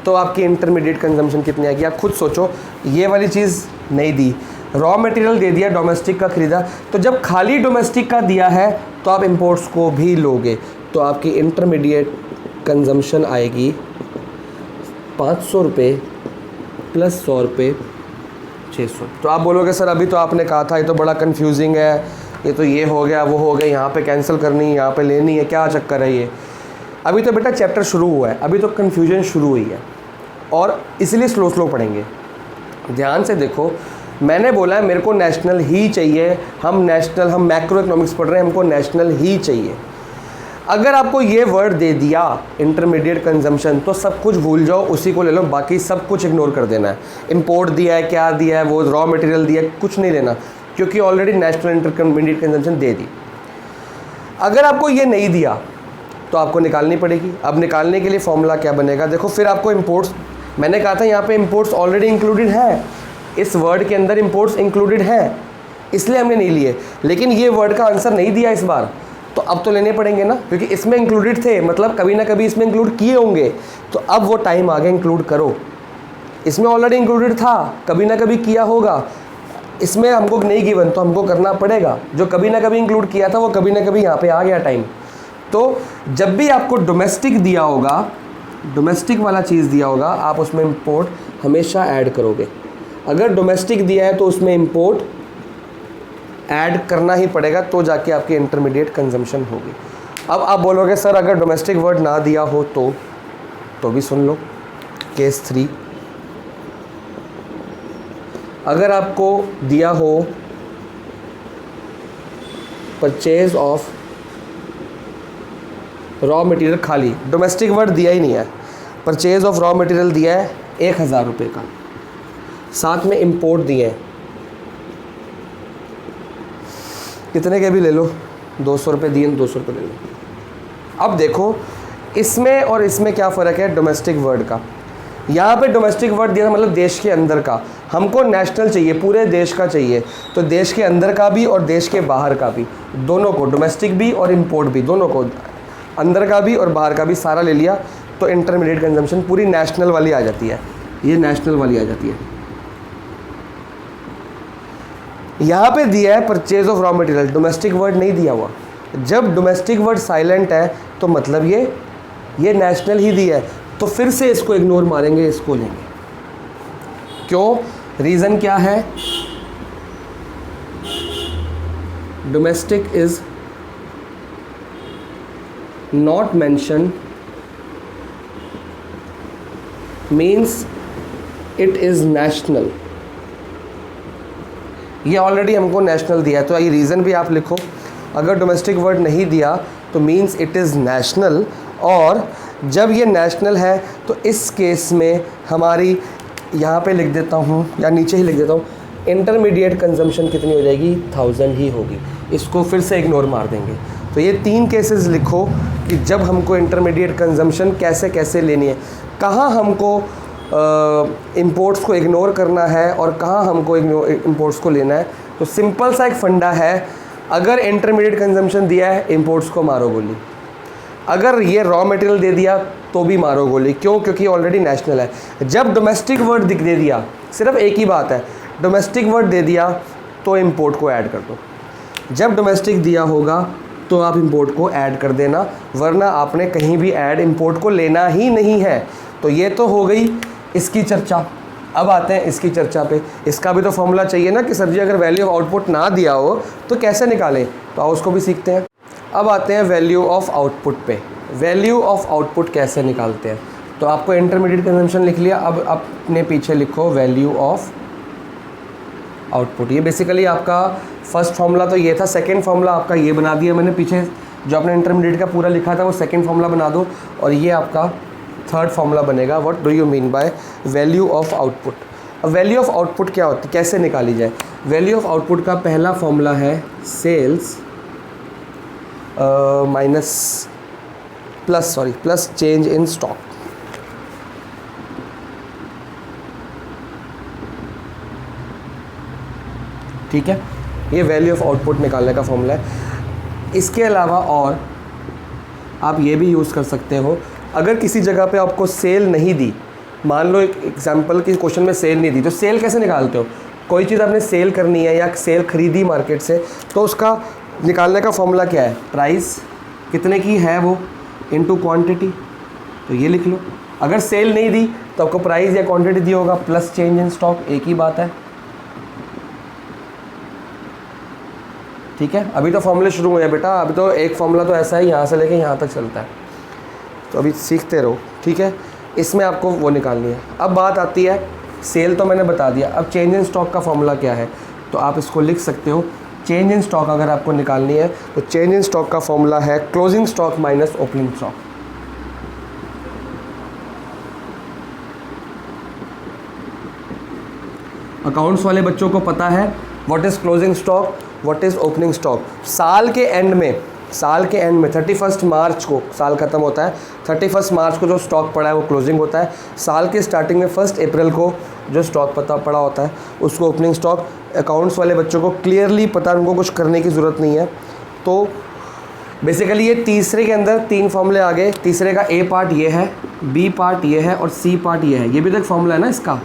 तो आपकी इंटरमीडिएट कंजम्पशन कितनी आएगी, आप खुद सोचो। ये वाली चीज़ नहीं दी, रॉ मटेरियल दे दिया, डोमेस्टिक का खरीदा, तो जब खाली डोमेस्टिक का दिया है तो आप इंपोर्ट्स को भी लोगे, तो आपकी इंटरमीडिएट कंजम्पशन आएगी 500 रुपये प्लस 100 रुपये 600। तो आप बोलोगे सर अभी तो आपने कहा था ये तो बड़ा कंफ्यूजिंग है, ये तो ये हो गया वो हो गया, यहाँ पे कैंसिल करनी है, यहाँ पे लेनी है, क्या चक्कर है ये। अभी तो बेटा चैप्टर शुरू हुआ है, अभी तो कन्फ्यूजन शुरू हुई है, और इसलिए स्लो पढ़ेंगे। ध्यान से देखो, मैंने बोला है मेरे को नेशनल ही चाहिए, हम मैक्रो इकोनॉमिक्स पढ़ रहे हैं, हमको नेशनल ही चाहिए। अगर आपको ये वर्ड दे दिया इंटरमीडिएट कंजम्पशन, तो सब कुछ भूल जाओ, उसी को ले लो, बाकी सब कुछ इग्नोर कर देना है। इंपोर्ट दिया है, क्या दिया है, वो रॉ मटेरियल दिया है, कुछ नहीं लेना, क्योंकि ऑलरेडी नेशनल इंटरमीडिएट कंजम्पशन दे दी। अगर आपको ये नहीं दिया तो आपको निकालनी पड़ेगी। अब निकालने के लिए फॉर्मूला क्या बनेगा, देखो फिर आपको इंपोर्ट्स, मैंने कहा था यहाँ पे इंपोर्ट्स ऑलरेडी इंक्लूडेड है, इस वर्ड के अंदर इंपोर्ट्स इंक्लूडेड है, इसलिए हमने नहीं लिए। लेकिन ये वर्ड का आंसर नहीं दिया इस बार, तो अब तो लेने पड़ेंगे ना, क्योंकि इसमें इंक्लूडेड थे, मतलब कभी ना कभी इसमें इंक्लूड किए होंगे, तो अब वो टाइम आ गया इंक्लूड करो। इसमें ऑलरेडी इंक्लूडेड था, कभी ना कभी किया होगा, इसमें हमको नहीं गिवन, तो हमको करना पड़ेगा। जो कभी ना कभी इंक्लूड किया था वो कभी ना कभी यहाँ पे आ गया टाइम। तो जब भी आपको डोमेस्टिक दिया होगा, डोमेस्टिक वाला चीज़ दिया होगा, आप उसमें इंपोर्ट हमेशा ऐड करोगे। अगर डोमेस्टिक दिया है तो उसमें इंपोर्ट ऐड करना ही पड़ेगा, तो जाके आपकी इंटरमीडिएट कंजम्पशन होगी। अब आप बोलोगे सर अगर डोमेस्टिक वर्ड ना दिया हो तो भी सुन लो, केस 3। अगर आपको दिया हो परचेज ऑफ रॉ मटेरियल, खाली डोमेस्टिक वर्ड दिया ही नहीं है, परचेज ऑफ रॉ मटेरियल दिया है 1000 रुपये का, साथ में इंपोर्ट दिए हैं, कितने के भी ले लो, 200 रुपये दिए, 200 रुपये ले लो। अब देखो इसमें और इसमें क्या फ़र्क है डोमेस्टिक वर्ड का। यहाँ पे डोमेस्टिक वर्ड दिया मतलब देश के अंदर का, हमको नेशनल चाहिए, पूरे देश का चाहिए, तो देश के अंदर का भी और देश के बाहर का भी, दोनों को, डोमेस्टिक भी और इंपोर्ट भी, दोनों को, अंदर का भी और बाहर का भी सारा ले लिया, तो इंटरमीडिएट कंजम्पशन पूरी नेशनल वाली आ जाती है, ये नेशनल वाली आ जाती है। यहाँ पे दिया है purchase of raw material, domestic word नहीं दिया हुआ। जब डोमेस्टिक वर्ड साइलेंट है तो मतलब ये नेशनल ही दिया है, तो फिर से इसको इग्नोर मारेंगे, इसको लेंगे, क्यों? रीज़न क्या है? Domestic is not mention means it is national. ये ऑलरेडी हमको नेशनल दिया है, तो ये रीज़न भी आप लिखो। अगर डोमेस्टिक वर्ड नहीं दिया तो मीन्स इट इज़ नेशनल, और जब ये नेशनल है तो इस केस में हमारी यहाँ पे लिख देता हूँ या नीचे ही लिख देता हूँ, इंटरमीडिएट कंजम्पशन कितनी हो जाएगी? 1000 ही होगी। इसको फिर से इग्नोर मार देंगे। तो ये 3 केसेस लिखो कि जब हमको इंटरमीडिएट कंजम्पशन कैसे कैसे लेनी है, कहाँ हमको इंपोर्ट्स को इग्नोर करना है और कहाँ हमको इंपोर्ट्स को लेना है। तो सिंपल सा एक फंडा है, अगर इंटरमीडिएट कंजम्पशन दिया है इंपोर्ट्स को मारो गोली, अगर ये रॉ मटेरियल दे दिया तो भी मारो गोली। क्यों? क्योंकि ऑलरेडी नेशनल है। जब डोमेस्टिक वर्ड दे दिया, सिर्फ एक ही बात है, डोमेस्टिक वर्ड दे दिया तो इंपोर्ट को ऐड कर दो। जब डोमेस्टिक दिया होगा तो आप इंपोर्ट को ऐड कर देना, वरना आपने कहीं भी ऐड इंपोर्ट को लेना ही नहीं है। तो ये तो हो गई इसकी चर्चा। अब आते हैं इसकी चर्चा पे। इसका भी तो फॉर्मूला चाहिए ना कि सर जी अगर वैल्यू ऑफ आउटपुट ना दिया हो तो कैसे निकालें, तो आओ उसको भी सीखते हैं। अब आते हैं वैल्यू ऑफ आउटपुट पे। वैल्यू ऑफ आउटपुट कैसे निकालते हैं? तो आपको इंटरमीडिएट कंजम्पशन लिख लिया, अब अपने पीछे लिखो वैल्यू ऑफ आउटपुट। ये बेसिकली आपका फर्स्ट फार्मूला तो ये था, सेकंड फार्मूला आपका ये बना दिया मैंने। पीछे जो आपने इंटरमीडिएट का पूरा लिखा था वो सेकंड फार्मूला बना दो, और ये आपका थर्ड फार्मूला बनेगा। What do you mean by value of output? अब वैल्यू ऑफ आउटपुट क्या होती है, कैसे निकाली जाए? वैल्यू ऑफ आउटपुट का पहला फार्मूला है sales plus change in stock. ठीक है, ये वैल्यू ऑफ आउटपुट निकालने का फॉर्मूला है। इसके अलावा और आप ये भी यूज़ कर सकते हो, अगर किसी जगह पे आपको सेल नहीं दी, मान लो एक एग्जांपल की क्वेश्चन में सेल नहीं दी, तो सेल कैसे निकालते हो? कोई चीज़ आपने सेल करनी है या सेल खरीदी मार्केट से, तो उसका निकालने का फॉर्मूला क्या है? प्राइस कितने की है वो इनटू क्वांटिटी। तो ये लिख लो। अगर सेल नहीं दी तो आपको प्राइस या क्वांटिटी दी होगा प्लस चेंज इन स्टॉक, एक ही बात है। ठीक है, अभी तो फॉर्मूले शुरू हुए हैं बेटा, अभी तो एक फॉर्मूला तो ऐसा है यहाँ से लेके यहाँ तक चलता है, तो अभी सीखते रहो। ठीक है, इसमें आपको वो निकालनी है। अब बात आती है, सेल तो मैंने बता दिया, अब चेंज इन स्टॉक का फॉर्मूला क्या है? तो आप इसको लिख सकते हो, चेंज इन स्टॉक अगर आपको निकालनी है तो चेंज इन स्टॉक का फॉर्मूला है closing stock minus opening stock. Accounts वाले बच्चों को पता है what is closing stock, what is opening stock. साल के एंड में 31 मार्च को साल ख़त्म होता है, 31 मार्च को जो स्टॉक पड़ा है वो क्लोजिंग होता है। साल के स्टार्टिंग में 1 अप्रैल को जो स्टॉक पड़ा होता है उसको ओपनिंग स्टॉक। अकाउंट्स वाले बच्चों को क्लियरली पता है, उनको कुछ करने की ज़रूरत नहीं है। तो बेसिकली ये तीसरे के अंदर 3 फॉर्मूले आ गए। तीसरे का ए पार्ट ये है, बी पार्ट ये है और सी पार्ट ये है। ये भी तो एक फॉर्मूला है ना इसका,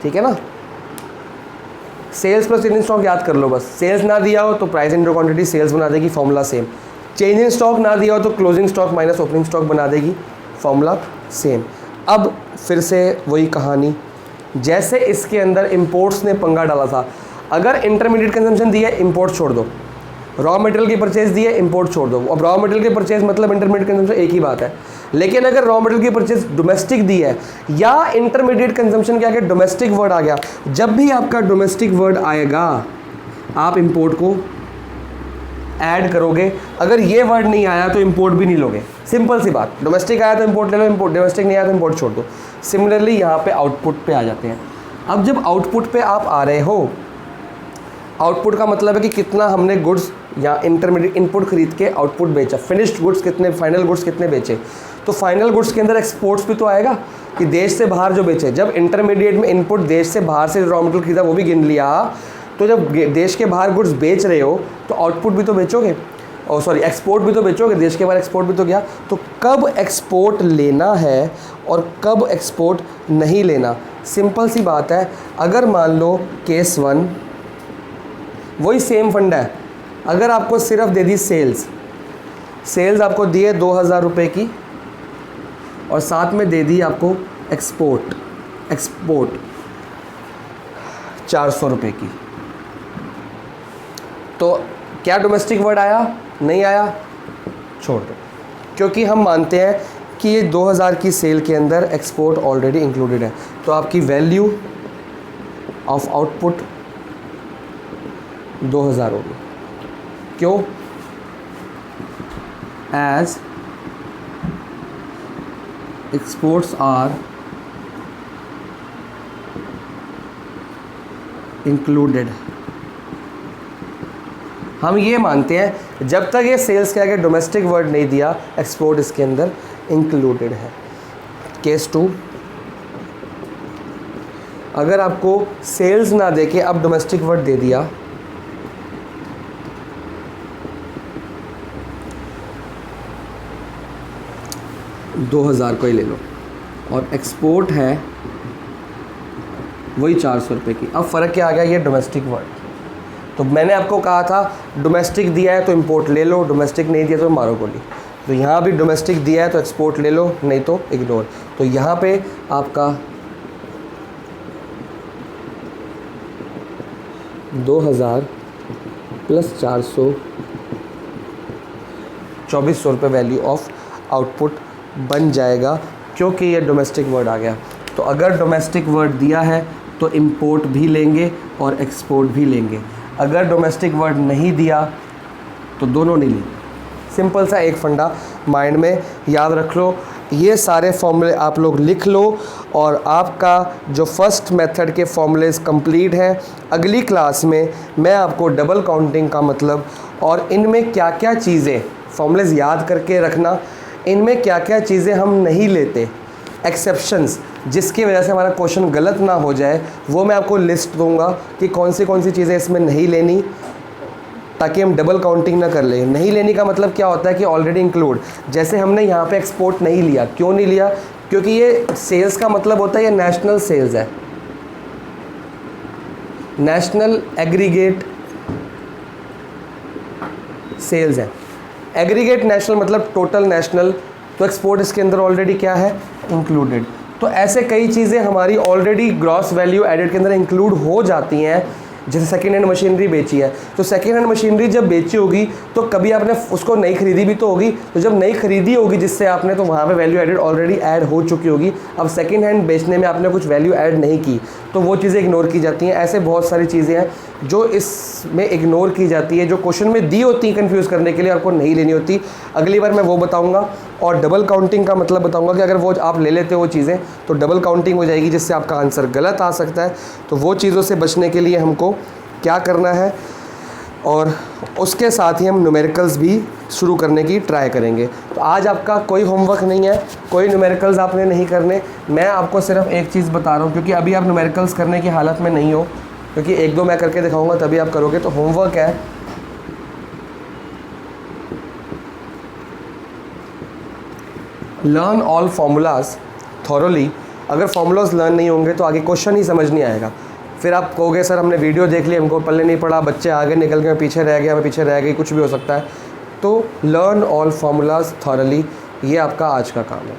ठीक है ना। Sales plus change in stock याद कर लो बस। सेल्स ना दिया हो तो प्राइस इंटू क्वांटिटी सेल्स बना देगी, formula same. Change in stock ना दिया हो तो closing stock minus opening stock बना देगी, फॉर्मूला सेम। अब फिर से वही कहानी, जैसे इसके अंदर इंपोर्ट्स ने पंगा डाला था। अगर इंटरमीडिएट कंजम्पशन दिया है इंपोर्ट छोड़ दो, रॉ मटेरियल की परचेज दी है इंपोर्ट छोड़ दो। अब रॉ मटेरियल की परचेज मतलब इंटरमीडिएट कंजम्पशन एक ही बात है। लेकिन अगर रॉ मटेरियल की परचेज डोमेस्टिक दी है या इंटरमीडिएट कंजम्पशन के आगे डोमेस्टिक वर्ड आ गया, जब भी आपका डोमेस्टिक वर्ड आएगा आप इंपोर्ट को ऐड करोगे। अगर ये वर्ड नहीं आया तो इंपोर्ट भी नहीं लोगे, सिंपल सी बात। डोमेस्टिक आया तो इंपोर्ट ले लो, इंपोर्ट डोमेस्टिक नहीं आया तो इंपोर्ट छोड़ दो। सिमिलरली यहाँ पे आउटपुट पे आ जाते हैं। अब जब आउटपुट पे आप आ रहे हो, आउटपुट का मतलब है कि कितना हमने गुड्स या इंटरमीडिएट इनपुट खरीद के आउटपुट बेचा, फिनिश्ड गुड्स कितने, फाइनल गुड्स कितने बेचे। तो फाइनल गुड्स के अंदर एक्सपोर्ट्स भी तो आएगा कि देश से बाहर जो बेचे। जब इंटरमीडिएट में इनपुट देश से बाहर से रॉ मटेरियल खरीदा वो भी गिन लिया, तो जब देश के बाहर गुड्स बेच रहे हो तो आउटपुट भी तो बेचोगे, और सॉरी एक्सपोर्ट भी तो बेचोगे, देश के बाहर एक्सपोर्ट भी तो गया। तो कब एक्सपोर्ट लेना है और कब एक्सपोर्ट नहीं लेना, सिंपल सी बात है। अगर मान लो केस 1 वही सेम फंडा है, अगर आपको सिर्फ दे दी सेल्स आपको दिए 2000 रुपये की और साथ में दे दी आपको एक्सपोर्ट, एक्सपोर्ट 400 रुपये की। तो क्या डोमेस्टिक वर्ड आया? नहीं आया, छोड़ दो, क्योंकि हम मानते हैं कि ये 2000 की सेल के अंदर एक्सपोर्ट ऑलरेडी इंक्लूडेड है। तो आपकी वैल्यू ऑफ आउटपुट 2000 होगी। क्यों? As exports are included. हम ये मानते हैं जब तक ये सेल्स के आगे डोमेस्टिक वर्ड नहीं दिया, एक्सपोर्ट इसके अंदर इंक्लूडेड है। केस 2, अगर आपको सेल्स ना देके अब डोमेस्टिक वर्ड दे दिया, $2000 को ही ले लो, और एक्सपोर्ट है वही 400 रुपये की। अब फ़र्क क्या आ गया? ये डोमेस्टिक वर्ड। तो मैंने आपको कहा था डोमेस्टिक दिया है तो इंपोर्ट ले लो, डोमेस्टिक नहीं दिया तो मारो गोली। तो यहाँ भी डोमेस्टिक दिया है तो एक्सपोर्ट ले लो, नहीं तो इग्नोर। तो यहाँ पे आपका 2000 प्लस 400 2400 रुपये वैल्यू ऑफ आउटपुट बन जाएगा, क्योंकि ये डोमेस्टिक वर्ड आ गया। तो अगर डोमेस्टिक वर्ड दिया है तो इंपोर्ट भी लेंगे और एक्सपोर्ट भी लेंगे। अगर डोमेस्टिक वर्ड नहीं दिया तो दोनों नहीं लेंगे। सिंपल सा एक फंडा माइंड में याद रख लो। ये सारे फॉर्मूले आप लोग लिख लो और आपका जो फर्स्ट मेथड के फॉर्मूलेज कंप्लीट हैं। अगली क्लास में मैं आपको डबल काउंटिंग का मतलब और इनमें क्या क्या चीज़ें, फॉर्मूलेज याद करके रखना, इनमें क्या क्या चीज़ें हम नहीं लेते, एक्सेप्शंस, जिसकी वजह से हमारा क्वेश्चन गलत ना हो जाए, वो मैं आपको लिस्ट दूंगा कि कौन सी चीज़ें इसमें नहीं लेनी, ताकि हम डबल काउंटिंग ना कर लें। नहीं लेने का मतलब क्या होता है कि ऑलरेडी इंक्लूड। जैसे हमने यहाँ पे एक्सपोर्ट नहीं लिया, क्यों नहीं लिया? क्योंकि ये सेल्स का मतलब होता है ये नेशनल सेल्स है, नेशनल एग्रीगेट सेल्स है। एग्रीगेट नेशनल मतलब टोटल नेशनल, तो एक्सपोर्ट इसके अंदर ऑलरेडी क्या है? इंक्लूडेड। तो ऐसे कई चीज़ें हमारी ऑलरेडी ग्रॉस वैल्यू एडेड के अंदर इंक्लूड हो जाती हैं। जैसे सेकेंड हैंड मशीनरी बेची है, तो सेकेंड हैंड मशीनरी जब बेची होगी तो कभी आपने उसको नई खरीदी भी तो होगी। तो जब नई खरीदी होगी जिससे आपने, तो वहाँ पे वैल्यू एडेड ऑलरेडी ऐड हो चुकी होगी। अब सेकेंड हैंड बेचने में आपने कुछ वैल्यू ऐड नहीं की, तो वो चीज़ें इग्नोर की जाती हैं। ऐसे बहुत सारी चीज़ें हैं जो इसमें इग्नोर की जाती है, जो क्वेश्चन में दी होती हैं कन्फ्यूज़ करने के लिए, आपको नहीं लेनी होती। अगली बार मैं वो बताऊँगा। और डबल काउंटिंग का मतलब बताऊँगा कि अगर वो आप ले लेते हो वो चीज़ें, तो डबल काउंटिंग हो जाएगी, जिससे आपका आंसर गलत आ सकता है। तो वो चीज़ों से बचने के लिए हमको क्या करना है, और उसके साथ ही हम न्यूमेरिकल्स भी शुरू करने की ट्राई करेंगे। तो आज आपका कोई होमवर्क नहीं है, कोई न्यूमेरिकल्स आपने नहीं करने। मैं आपको सिर्फ एक चीज़ बता रहा हूँ, क्योंकि अभी आप न्यूमेरिकल्स करने की हालत में नहीं हो, क्योंकि एक दो मैं करके दिखाऊंगा तभी आप करोगे। तो होमवर्क है, लर्न ऑल फॉर्मूलाज थॉरोली। अगर फॉर्मूलाज लर्न नहीं होंगे तो आगे क्वेश्चन ही समझ नहीं आएगा। फिर आप कहोगे सर हमने वीडियो देख ली, हमको पल्ले नहीं पड़ा, बच्चे आगे निकल गए, पीछे रह गया, मैं पीछे रह गई, कुछ भी हो सकता है। तो लर्न ऑल फॉर्मूलाज थॉरली, ये आपका आज का काम है।